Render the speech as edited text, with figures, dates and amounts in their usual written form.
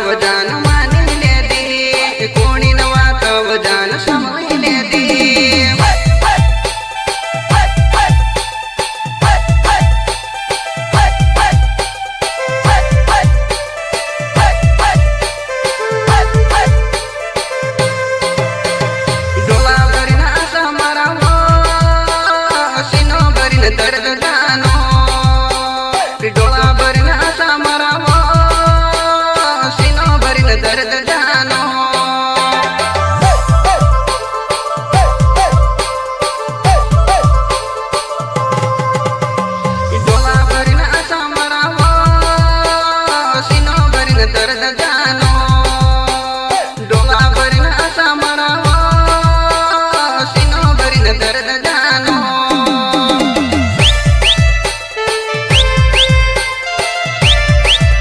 वजान मानी ले दी कोणी न वात वजान समई ले दी डोला भरीन आशा मारा वो सीनो भरीन दर्द जानो डोला भरीन आशा मारा वो सीनो भरीन दर्द जानो डोला भरीन आशा मारा वो सीनो भरीन दर्द जानो।